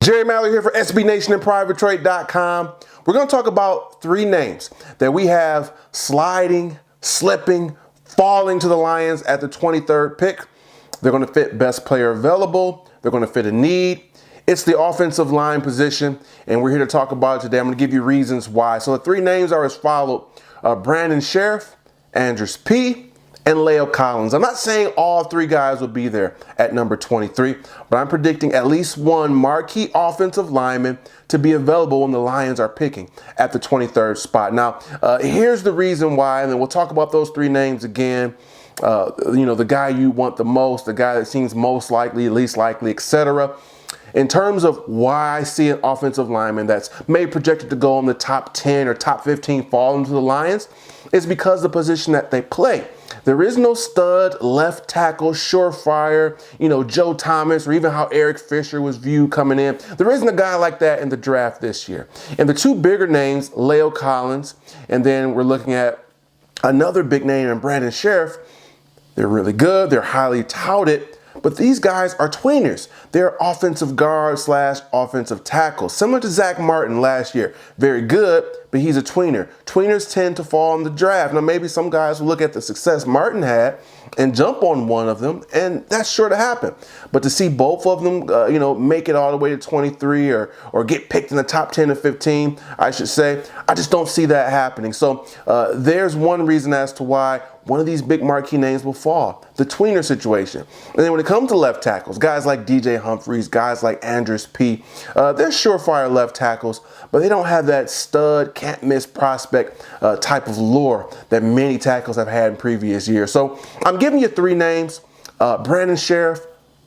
Jerry Mallory here for SB Nation and PrivateTrade.com. We're going to talk about three names that we have sliding, slipping, falling to the Lions at the 23rd pick. They're going to fit best player available. They're going to fit a need. It's the offensive line position, and we're here to talk about it today. I'm going to give you reasons why. So the three names are as followed. Brandon Sheriff, Andrews P., and La'el Collins. I'm not saying all three guys will be there at number 23, but I'm predicting at least one marquee offensive lineman to be available when the Lions are picking at the 23rd spot. Now, here's the reason why, and then we'll talk about those three names again. The guy you want the most, the guy that seems most likely, least likely, etc. In terms of why I see an offensive lineman that's maybe projected to go in the top 10 or top 15 fall into the Lions, is because the position that they play. There is no stud left tackle, surefire, Joe Thomas, or even how Eric Fisher was viewed coming in. There isn't a guy like that in the draft this year. And the two bigger names, La'el Collins, and then we're looking at another big name in Brandon Sheriff. They're really good. They're highly touted. But these guys are tweeners. They're offensive guard / offensive tackle. Similar to Zach Martin last year. Very good, but he's a tweener. Tweeners tend to fall in the draft. Now, maybe some guys will look at the success Martin had and jump on one of them, and that's sure to happen. But to see both of them, make it all the way to 23 or get picked in the top 10 or 15, I should say, I just don't see that happening. So there's one reason as to why one of these big marquee names will fall, the tweener situation. And then when it comes to left tackles, guys like DJ Humphries, guys like Andrews P., they're surefire left tackles, but they don't have that stud, can't miss prospect type of lure that many tackles have had in previous years. So I'm giving you three names. Brandon Sheriff,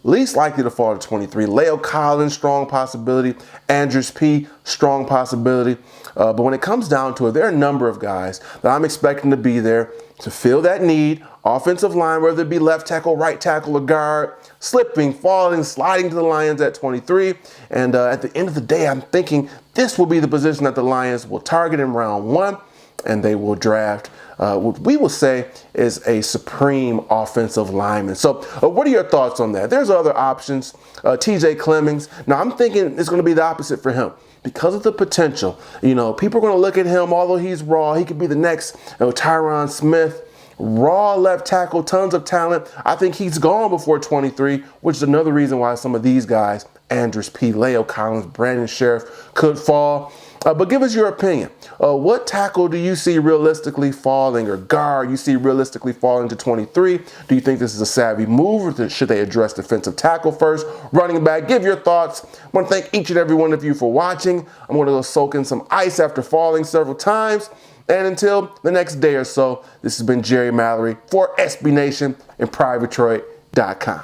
least likely to fall to 23. La'el Collins, strong possibility. Andrews P., strong possibility. But when it comes down to it, there are a number of guys that I'm expecting to be there to fill that need. Offensive line, whether it be left tackle, right tackle, or guard, slipping, falling, sliding to the Lions at 23. And at the end of the day, I'm thinking this will be the position that the Lions will target in round 1, and they will draft what we will say is a supreme offensive lineman. So what are your thoughts on that? There's other options. TJ Clemmings. Now, I'm thinking it's going to be the opposite for him. Because of the potential, people are going to look at him, although he's raw, he could be the next Tyron Smith. Raw left tackle, tons of talent. I think he's gone before 23, which is another reason why some of these guys, Andrews P., La'el Collins, Brandon Sheriff, could fall. But give us your opinion. What tackle do you see realistically falling, or guard you see realistically falling to 23? Do you think this is a savvy move, or should they address defensive tackle first? Running back, give your thoughts. I want to thank each and every one of you for watching. I'm going to go soak in some ice after falling several times. And until the next day or so, this has been Jerry Mallory for SB Nation and PrivateTrade.com.